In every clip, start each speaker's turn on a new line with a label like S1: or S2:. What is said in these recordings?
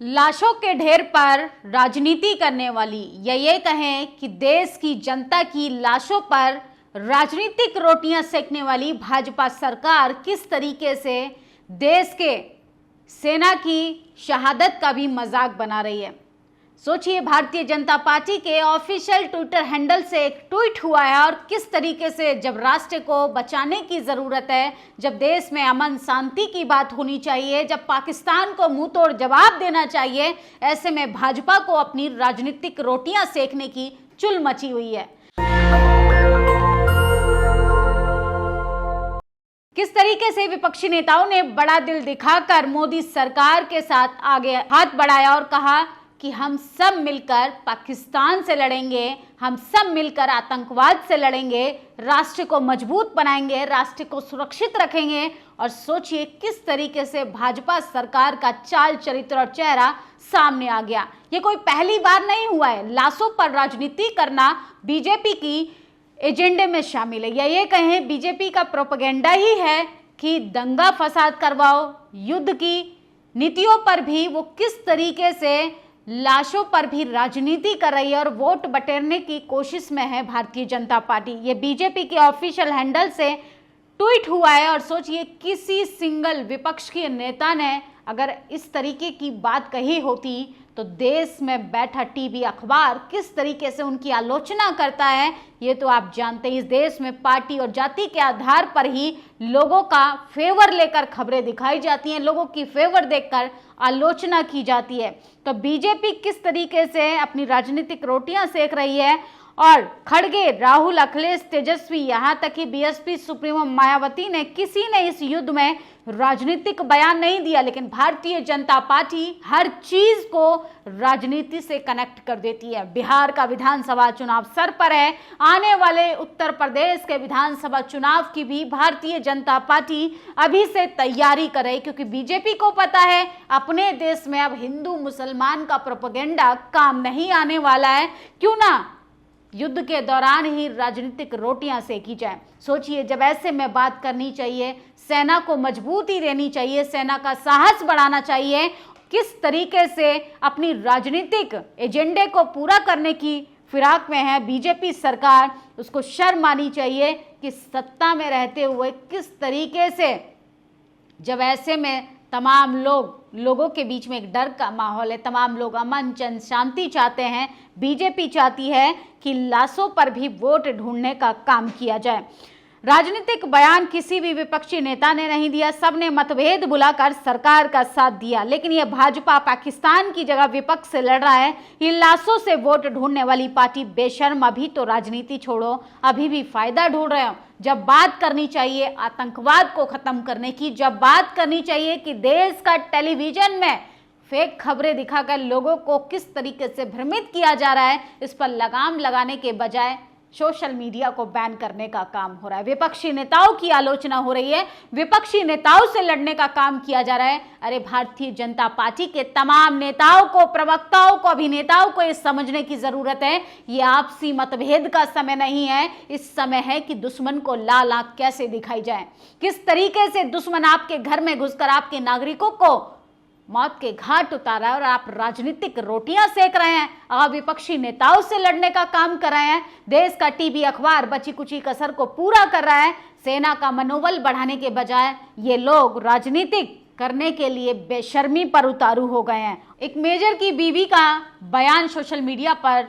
S1: लाशों के ढेर पर राजनीति करने वाली या ये कहें कि देश की जनता की लाशों पर राजनीतिक रोटियां सेकने वाली भाजपा सरकार किस तरीके से देश के सेना की शहादत का भी मजाक बना रही है। सोचिए, भारतीय जनता पार्टी के ऑफिशियल ट्विटर हैंडल से एक ट्वीट हुआ है और किस तरीके से जब राष्ट्र को बचाने की ज़रूरत है, जब देश में अमन शांति की बात होनी चाहिए, जब पाकिस्तान को मुंह तोड़ जवाब देना चाहिए, ऐसे में भाजपा को अपनी राजनीतिक रोटियां सेकने की चुल मची हुई है। किस तरीके से विपक्षी नेताओं ने बड़ा दिल दिखाकर मोदी सरकार के साथ आगे हाथ बढ़ाया और कहा कि हम सब मिलकर पाकिस्तान से लड़ेंगे, हम सब मिलकर आतंकवाद से लड़ेंगे, राष्ट्र को मजबूत बनाएंगे, राष्ट्र को सुरक्षित रखेंगे। और सोचिए किस तरीके से भाजपा सरकार का चाल चरित्र और चेहरा सामने आ गया। ये कोई पहली बार नहीं हुआ है। लाशों पर राजनीति करना बीजेपी की एजेंडे में शामिल है, या ये कहें बीजेपी का प्रोपेगेंडा ही है कि दंगा फसाद करवाओ। युद्ध की नीतियों पर भी वो किस तरीके से लाशों पर भी राजनीति कर रही है और वोट बटेरने की कोशिश में है भारतीय जनता पार्टी। ये बीजेपी के ऑफिशियल हैंडल से ट्वीट हुआ है और सोचिए, किसी सिंगल विपक्ष के नेता ने अगर इस तरीके की बात कही होती तो देश में बैठा टीवी अखबार किस तरीके से उनकी आलोचना करता है, ये तो आप जानते हैं। इस देश में पार्टी और जाति के आधार पर ही लोगों का फेवर लेकर खबरें दिखाई जाती हैं, लोगों की फेवर देखकर आलोचना की जाती है। तो बीजेपी किस तरीके से अपनी राजनीतिक रोटियां सेक रही है और खड़गे, राहुल, अखिलेश, तेजस्वी, यहाँ तक कि बीएसपी सुप्रीमो मायावती ने किसी ने इस युद्ध में राजनीतिक बयान नहीं दिया, लेकिन भारतीय जनता पार्टी हर चीज को राजनीति से कनेक्ट कर देती है। बिहार का विधानसभा चुनाव सर पर है, आने वाले उत्तर प्रदेश के विधानसभा चुनाव की भी भारतीय जनता पार्टी अभी से तैयारी कर रही, क्योंकि बीजेपी को पता है अपने देश में अब हिंदू मुसलमान का प्रोपेगेंडा काम नहीं आने वाला है। क्यों ना युद्ध के दौरान ही राजनीतिक रोटियां सेकी जाए। सोचिए, जब ऐसे में बात करनी चाहिए, सेना को मजबूती देनी चाहिए, सेना का साहस बढ़ाना चाहिए, किस तरीके से अपनी राजनीतिक एजेंडे को पूरा करने की फिराक में है बीजेपी सरकार, उसको शर्म आनी चाहिए कि सत्ता में रहते हुए किस तरीके से जब ऐसे में तमाम लोगों के बीच में एक डर का माहौल है, तमाम लोग अमन चैन शांति चाहते हैं, बीजेपी चाहती है कि लाशों पर भी वोट ढूंढने का काम किया जाए। राजनीतिक बयान किसी भी विपक्षी नेता ने नहीं दिया, सबने मतभेद बुलाकर सरकार का साथ दिया। लेकिन यह भाजपा पाकिस्तान की जगह विपक्ष से लड़ रहा है। ये लाशों से वोट ढूंढने वाली पार्टी बेशर्म अभी तो राजनीति छोड़ो, अभी भी फायदा ढूंढ रहे हो। जब बात करनी चाहिए आतंकवाद को खत्म करने की, जब बात करनी चाहिए कि देश का टेलीविजन में फेक खबरें दिखाकर लोगों को किस तरीके से भ्रमित किया जा रहा है, इस पर लगाम लगाने के बजाय सोशल मीडिया को बैन करने का काम हो रहा है। विपक्षी नेताओं की आलोचना हो रही है, विपक्षी नेताओं से लड़ने का काम किया जा रहा है। अरे भारतीय जनता पार्टी के तमाम नेताओं को, प्रवक्ताओं को, अभिनेताओं को ये समझने की जरूरत है, ये आपसी मतभेद का समय नहीं है। इस समय है कि दुश्मन को लाल आंख कैसे दिखाई जाए, किस तरीके से दुश्मन आपके घर में घुसकर आपके नागरिकों को मौत के घाट उतारा है और आप राजनीतिक रोटियां सेक रहे हैं, आप विपक्षी नेताओं से लड़ने का काम कर रहे हैं। देश का टीवी अखबार बची कुची कसर को पूरा कर रहा है। सेना का मनोबल बढ़ाने के बजाय ये लोग राजनीतिक करने के लिए बेशर्मी पर उतारू हो गए हैं। एक मेजर की बीवी का बयान सोशल मीडिया पर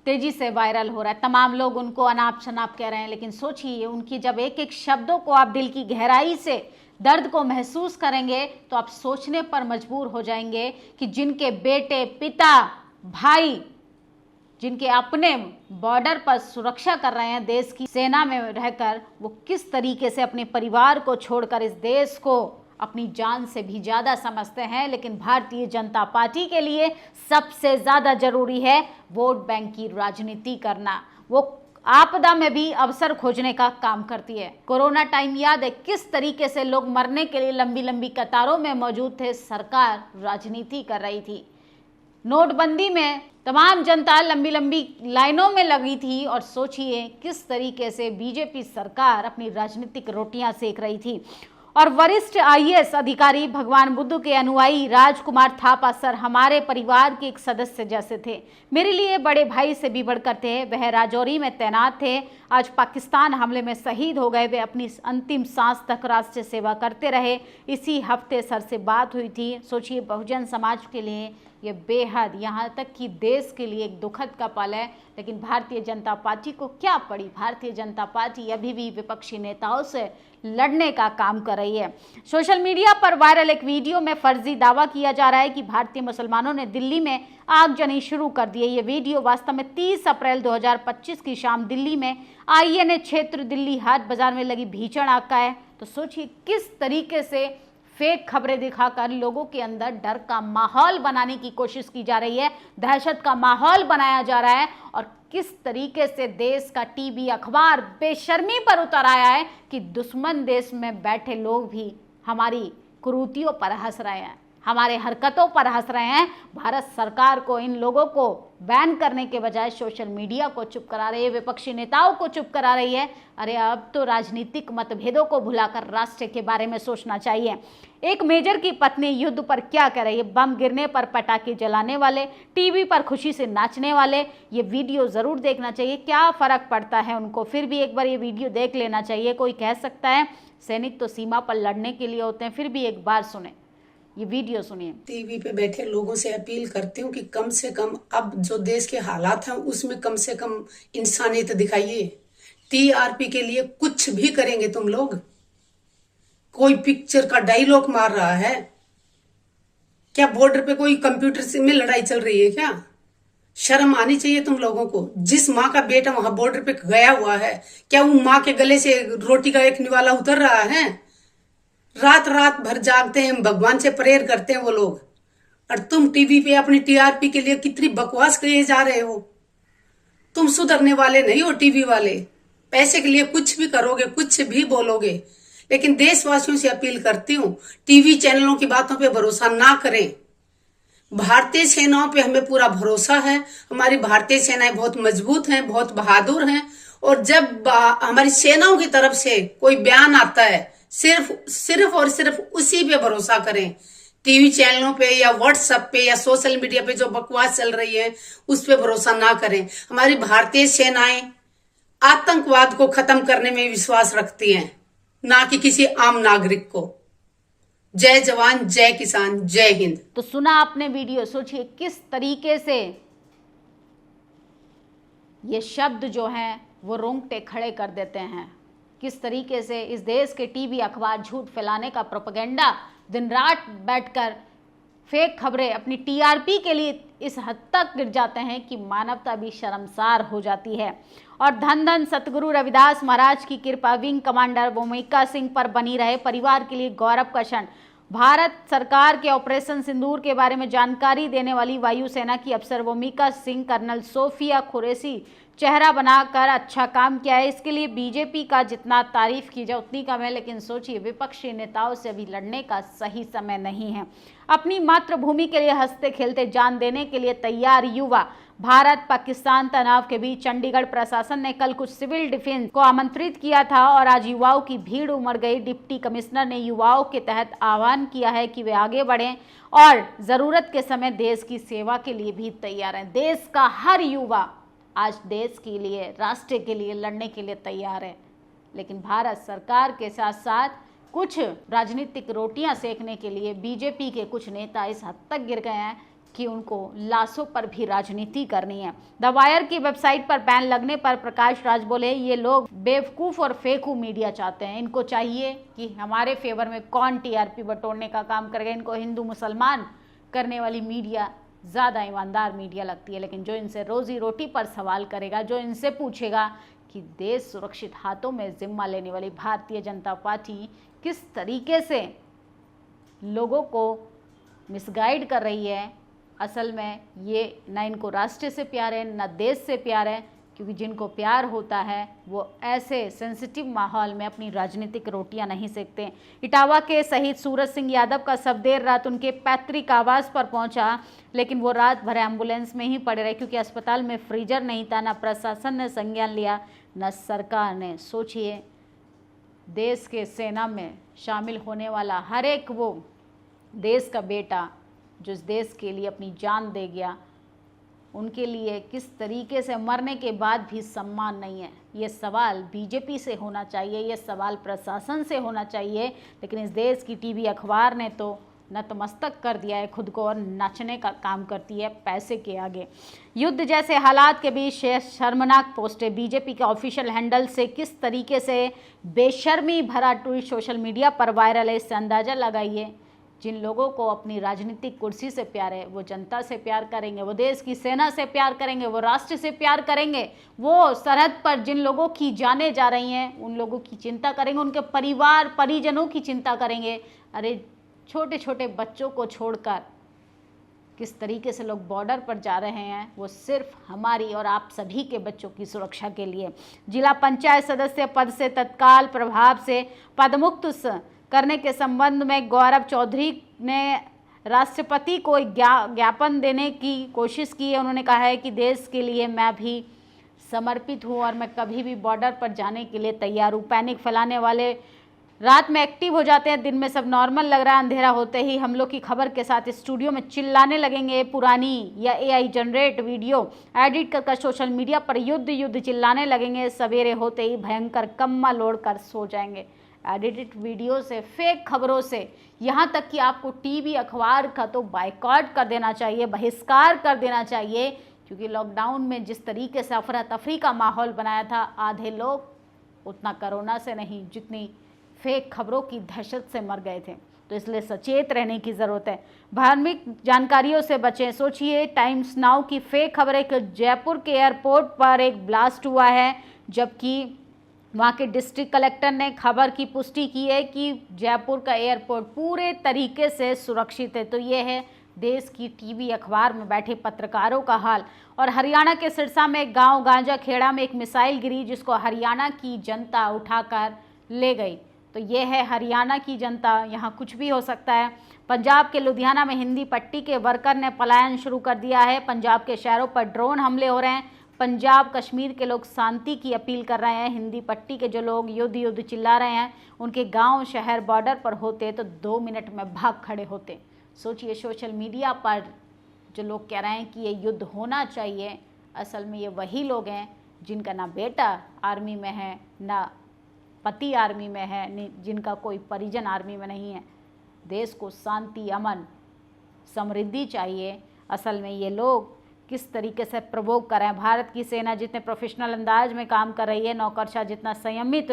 S1: तेजी से वायरल हो रहा है, तमाम लोग उनको अनाप शनाप कह रहे हैं, लेकिन सोचिए उनकी जब एक एक शब्दों को आप दिल की गहराई से दर्द को महसूस करेंगे तो आप सोचने पर मजबूर हो जाएंगे कि जिनके बेटे, पिता, भाई, जिनके अपने बॉर्डर पर सुरक्षा कर रहे हैं देश की सेना में रहकर, वो किस तरीके से अपने परिवार को छोड़कर इस देश को अपनी जान से भी ज़्यादा समझते हैं। लेकिन भारतीय जनता पार्टी के लिए सबसे ज़्यादा जरूरी है वोट बैंक की राजनीति करना। वो आपदा में भी अवसर खोजने का काम करती है। कोरोना टाइम याद है किस तरीके से लोग मरने के लिए लंबी लंबी कतारों में मौजूद थे, सरकार राजनीति कर रही थी। नोटबंदी में तमाम जनता लंबी लंबी लाइनों में लगी थी और सोचिए किस तरीके से बीजेपी सरकार अपनी राजनीतिक रोटियां सेक रही थी। और वरिष्ठ आईएएस अधिकारी भगवान बुद्ध के अनुयायी राजकुमार थापा सर हमारे परिवार के एक सदस्य जैसे थे। मेरे लिए बड़े भाई से भी बढ़कर थे। वह राजौरी में तैनात थे। आज पाकिस्तान हमले में शहीद हो गए। वे अपनी अंतिम सांस तक राष्ट्र सेवा करते रहे। इसी हफ्ते सर से बात हुई थी। सोचिए, बहुजन समाज के लिए ये बेहद, यहाँ तक कि देश के लिए एक दुखद का पल है। लेकिन भारतीय जनता पार्टी को क्या पड़ी? भारतीय जनता पार्टी अभी भी विपक्षी नेताओं से लड़ने का काम कर रही है। सोशल मीडिया पर वायरल एक वीडियो में फर्जी दावा किया जा रहा है कि भारतीय मुसलमानों ने दिल्ली में आगजनी शुरू कर दी है। ये वीडियो वास्तव में 30 अप्रैल 2025 की शाम दिल्ली में आईएनए क्षेत्र दिल्ली हाट बाजार में लगी भीषण आग का है। तो सोचिए किस तरीके से फेक खबरें दिखाकर लोगों के अंदर डर का माहौल बनाने की कोशिश की जा रही है, दहशत का माहौल बनाया जा रहा है, और किस तरीके से देश का टीवी अखबार बेशर्मी पर उतर आया है कि दुश्मन देश में बैठे लोग भी हमारी कुरीतियों पर हंस रहे हैं, हमारे हरकतों पर हंस रहे हैं। भारत सरकार को इन लोगों को बैन करने के बजाय सोशल मीडिया को चुप करा रही है, विपक्षी नेताओं को चुप करा रही है। अरे अब तो राजनीतिक मतभेदों को भुलाकर राष्ट्र के बारे में सोचना चाहिए। एक मेजर की पत्नी युद्ध पर क्या कह रही है? बम गिरने पर पटाखे जलाने वाले, टीवी पर खुशी से नाचने वाले, ये वीडियो जरूर देखना चाहिए। क्या फर्क पड़ता है उनको? फिर भी एक बार ये वीडियो देख लेना चाहिए। कोई कह सकता है सैनिक तो सीमा पर लड़ने के लिए होते हैं, फिर भी एक बार सुने, ये वीडियो सुनिए।
S2: टीवी पे बैठे लोगों से अपील करती हूँ कि कम से कम अब जो देश के हालात हैं उसमें कम से कम इंसानियत दिखाइए। टीआरपी के लिए कुछ भी करेंगे तुम लोग। कोई पिक्चर का डायलॉग मार रहा है क्या? बॉर्डर पे कोई कंप्यूटर से में लड़ाई चल रही है क्या? शर्म आनी चाहिए तुम लोगों को। जिस माँ का बेटा वहां बॉर्डर पे गया हुआ है, क्या वो माँ के गले से रोटी का एक निवाला उतर रहा है? रात रात भर जागते हैं, भगवान से प्रेयर करते हैं वो लोग, और तुम टीवी पे अपनी टीआरपी के लिए कितनी बकवास किए जा रहे हो। तुम सुधरने वाले नहीं हो टीवी वाले। पैसे के लिए कुछ भी करोगे, कुछ भी बोलोगे। लेकिन देशवासियों से अपील करती हूँ, टीवी चैनलों की बातों पे भरोसा ना करें। भारतीय सेनाओं पे हमें पूरा भरोसा है। हमारी भारतीय सेनाएं बहुत मजबूत हैं, बहुत बहादुर हैं, और जब हमारी सेनाओं की तरफ से कोई बयान आता है, सिर्फ और सिर्फ उसी पे भरोसा करें। टीवी चैनलों पे या व्हाट्सएप पे या सोशल मीडिया पे जो बकवास चल रही है उस पे भरोसा ना करें। हमारी भारतीय सेनाएं आतंकवाद को खत्म करने में विश्वास रखती हैं, ना कि किसी आम नागरिक को। जय जवान, जय किसान, जय हिंद।
S1: तो सुना आपने वीडियो। सोचिए किस तरीके से ये शब्द जो हैं वो रोंगटे खड़े कर देते हैं। किस तरीके से इस देश के टीवी अखबार झूठ फैलाने का प्रोपेगेंडा, दिन रात बैठकर फेक खबरें अपनी टीआरपी के लिए इस हद तक गिर जाते हैं कि मानवता भी शर्मसार हो जाती है। और धन धन सतगुरु रविदास महाराज की कृपा, विंग कमांडर भूमिका सिंह पर बनी रहे। परिवार के लिए गौरव का क्षण। भारत सरकार के ऑपरेशन सिंदूर के बारे में जानकारी देने वाली वायुसेना की अफसर भूमिका सिंह कर्नल सोफिया कुरैशी चेहरा बनाकर अच्छा काम किया है। इसके लिए बीजेपी का जितना तारीफ की जाए उतनी कम है। लेकिन सोचिए, विपक्षी नेताओं से अभी लड़ने का सही समय नहीं है। अपनी मातृभूमि के लिए हंसते खेलते जान देने के लिए तैयार युवा। भारत पाकिस्तान तनाव के बीच चंडीगढ़ प्रशासन ने कल कुछ सिविल डिफेंस को आमंत्रित किया था और आज युवाओं की भीड़ उमड़ गई। डिप्टी कमिश्नर ने युवाओं के तहत आह्वान किया है कि वे आगे बढ़ें और जरूरत के समय देश की सेवा के लिए भी तैयार हैं। देश का हर युवा आज देश के लिए, राष्ट्र के लिए लड़ने के लिए तैयार है। लेकिन भारत सरकार के साथ साथ कुछ राजनीतिक रोटियां सेकने के लिए बीजेपी के कुछ नेता इस हद तक गिर गए हैं कि उनको लाशों पर भी राजनीति करनी है। द वायर की वेबसाइट पर बैन लगने पर प्रकाश राज बोले, ये लोग बेवकूफ़ और फेकू मीडिया चाहते हैं। इनको चाहिए कि हमारे फेवर में कौन टीआरपी बटोरने का काम करेगा। इनको हिंदू मुसलमान करने वाली मीडिया ज़्यादा ईमानदार मीडिया लगती है। लेकिन जो इनसे रोजी रोटी पर सवाल करेगा, जो इनसे पूछेगा कि देश सुरक्षित हाथों में जिम्मा लेने वाली भारतीय जनता पार्टी किस तरीके से लोगों को मिसगाइड कर रही है, असल में ये न इनको राष्ट्र से प्यार है न देश से प्यार है। क्योंकि जिनको प्यार होता है वो ऐसे सेंसिटिव माहौल में अपनी राजनीतिक रोटियां नहीं सेकते। इटावा के शहीद सूरज सिंह यादव का शव देर रात उनके पैतृक आवास पर पहुंचा, लेकिन वो रात भर एम्बुलेंस में ही पड़े रहे क्योंकि अस्पताल में फ्रीजर नहीं था। न प्रशासन ने संज्ञान लिया न सरकार ने। सोचिए देश के सेना में शामिल होने वाला हर एक वो देश का बेटा जो इस देश के लिए अपनी जान दे गया, उनके लिए किस तरीके से मरने के बाद भी सम्मान नहीं है। ये सवाल बीजेपी से होना चाहिए, ये सवाल प्रशासन से होना चाहिए, लेकिन इस देश की टीवी अखबार ने तो नतमस्तक कर दिया है खुद को और नाचने का काम करती है पैसे के आगे। युद्ध जैसे हालात के बीच शर्मनाक पोस्टें बीजेपी के ऑफिशियल हैंडल से किस तरीके से बेशर्मी भरा ट्वीट सोशल मीडिया पर वायरल है, इससे अंदाज़ा लगाइए। जिन लोगों को अपनी राजनीतिक कुर्सी से प्यार है, वो जनता से प्यार करेंगे, वो देश की सेना से प्यार करेंगे, वो राष्ट्र से प्यार करेंगे, वो सरहद पर जिन लोगों की जानें जा रही हैं उन लोगों की चिंता करेंगे, उनके परिवार परिजनों की चिंता करेंगे। अरे छोटे छोटे बच्चों को छोड़कर किस तरीके से लोग बॉर्डर पर जा रहे हैं, वो सिर्फ हमारी और आप सभी के बच्चों की सुरक्षा के लिए। जिला पंचायत सदस्य पद से तत्काल प्रभाव से पदमुक्त करने के संबंध में गौरव चौधरी ने राष्ट्रपति को ज्ञापन देने की कोशिश की है। उन्होंने कहा है कि देश के लिए मैं भी समर्पित हूँ और मैं कभी भी बॉर्डर पर जाने के लिए तैयार हूँ। पैनिक फैलाने वाले रात में एक्टिव हो जाते हैं, दिन में सब नॉर्मल लग रहा है, अंधेरा होते ही हमलों की खबर के साथ स्टूडियो में चिल्लाने लगेंगे। पुरानी या एआई जनरेट वीडियो एडिट कर सोशल मीडिया पर युद्ध युद्ध चिल्लाने लगेंगे। सवेरे होते ही भयंकर कम्बल ओढ़ कर सो जाएंगे। एडिटेड वीडियो से, फेक खबरों से, यहाँ तक कि आपको टीवी अखबार का तो बायकॉट कर देना चाहिए, बहिष्कार कर देना चाहिए, क्योंकि लॉकडाउन में जिस तरीके से अफरा तफरी का माहौल बनाया था, आधे लोग उतना कोरोना से नहीं जितनी फेक खबरों की दहशत से मर गए थे। तो इसलिए सचेत रहने की ज़रूरत है, धार्मिक जानकारियों से बचें। सोचिए टाइम्स नाउ की फेक खबरें कि जयपुर के एयरपोर्ट पर एक ब्लास्ट हुआ है, जबकि वहाँ के डिस्ट्रिक्ट कलेक्टर ने खबर की पुष्टि की है कि जयपुर का एयरपोर्ट पूरे तरीके से सुरक्षित है। तो ये है देश की टीवी अखबार में बैठे पत्रकारों का हाल। और हरियाणा के सिरसा में एक गांव गांजा खेड़ा में एक मिसाइल गिरी, जिसको हरियाणा की जनता उठाकर ले गई। तो ये है हरियाणा की जनता, यहाँ कुछ भी हो सकता है। पंजाब के लुधियाना में हिंदी पट्टी के वर्कर ने पलायन शुरू कर दिया है। पंजाब के शहरों पर ड्रोन हमले हो रहे हैं। पंजाब कश्मीर के लोग शांति की अपील कर रहे हैं। हिंदी पट्टी के जो लोग युद्ध युद्ध चिल्ला रहे हैं, उनके गांव शहर बॉर्डर पर होते तो 2 मिनट में भाग खड़े होते। सोचिए सोशल मीडिया पर जो लोग कह रहे हैं कि ये युद्ध होना चाहिए, असल में ये वही लोग हैं जिनका ना बेटा आर्मी में है, ना पति आर्मी में है, जिनका कोई परिजन आर्मी में नहीं है। देश को शांति, अमन, समृद्धि चाहिए। असल में ये लोग किस तरीके से प्रोवोक कर रहे हैं। भारत की सेना जितने प्रोफेशनल अंदाज में काम कर रही है, नौकरशाह जितना संयमित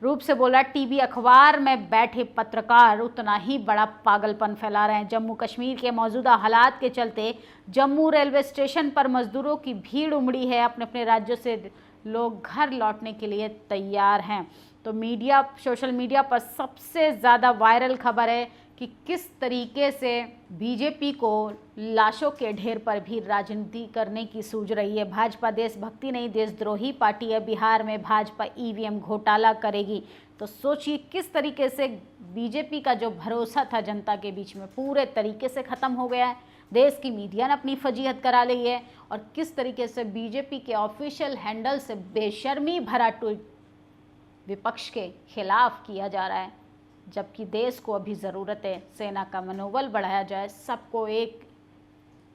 S1: रूप से बोला, टीवी अखबार में बैठे पत्रकार उतना ही बड़ा पागलपन फैला रहे हैं। जम्मू कश्मीर के मौजूदा हालात के चलते जम्मू रेलवे स्टेशन पर मजदूरों की भीड़ उमड़ी है। अपने अपने राज्यों से लोग घर लौटने के लिए तैयार हैं। तो मीडिया, सोशल मीडिया पर सबसे ज़्यादा वायरल खबर है कि किस तरीके से बीजेपी को लाशों के ढेर पर भी राजनीति करने की सूझ रही है। भाजपा देशभक्ति नहीं देशद्रोही पार्टी है। बिहार में भाजपा ईवीएम घोटाला करेगी। तो सोचिए किस तरीके से बीजेपी का जो भरोसा था जनता के बीच में पूरे तरीके से ख़त्म हो गया है। देश की मीडिया ने अपनी फजीहत करा ली है और किस तरीके से बीजेपी के ऑफिशियल हैंडल से बेशर्मी भरा ट्वीट विपक्ष के खिलाफ किया जा रहा है, जबकि देश को अभी ज़रूरत है सेना का मनोबल बढ़ाया जाए, सबको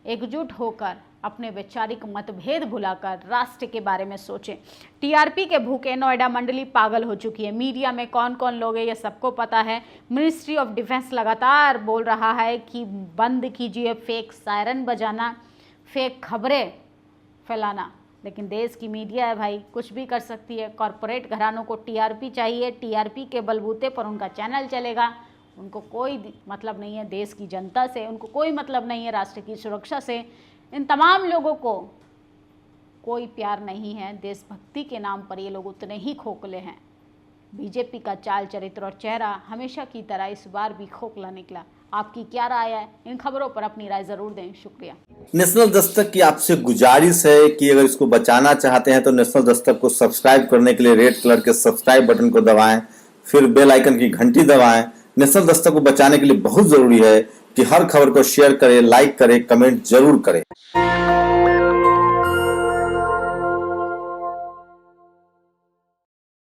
S1: एकजुट होकर अपने वैचारिक मतभेद भुलाकर राष्ट्र के बारे में सोचें। टीआरपी के भूखे नोएडा मंडली पागल हो चुकी है। मीडिया में कौन कौन लोग हैं ये सबको पता है। मिनिस्ट्री ऑफ डिफेंस लगातार बोल रहा है कि बंद कीजिए फेक सायरन बजाना, फेक खबरें फैलाना, लेकिन देश की मीडिया है भाई, कुछ भी कर सकती है। कॉरपोरेट घरानों को टीआरपी चाहिए, टीआरपी के बलबूते पर उनका चैनल चलेगा। उनको कोई मतलब नहीं है देश की जनता से, उनको कोई मतलब नहीं है राष्ट्र की सुरक्षा से। इन तमाम लोगों को कोई प्यार नहीं है। देशभक्ति के नाम पर ये लोग उतने ही खोखले हैं। बीजेपी का चाल चरित्र और चेहरा हमेशा की तरह इस बार भी खोखला निकला। आपकी क्या राय है? इन खबरों पर अपनी राय जरूर दें। शुक्रिया।
S3: नेशनल दस्तक की आपसे गुजारिश है कि अगर इसको बचाना चाहते हैं तो नेशनल दस्तक को सब्सक्राइब करने के लिए रेड कलर के सब्सक्राइब बटन को दबाएं, फिर बेल आइकन की घंटी दबाएं। नेशनल दस्तक को बचाने के लिए बहुत जरूरी है कि हर खबर को शेयर करें, लाइक करें, कमेंट जरूर करें।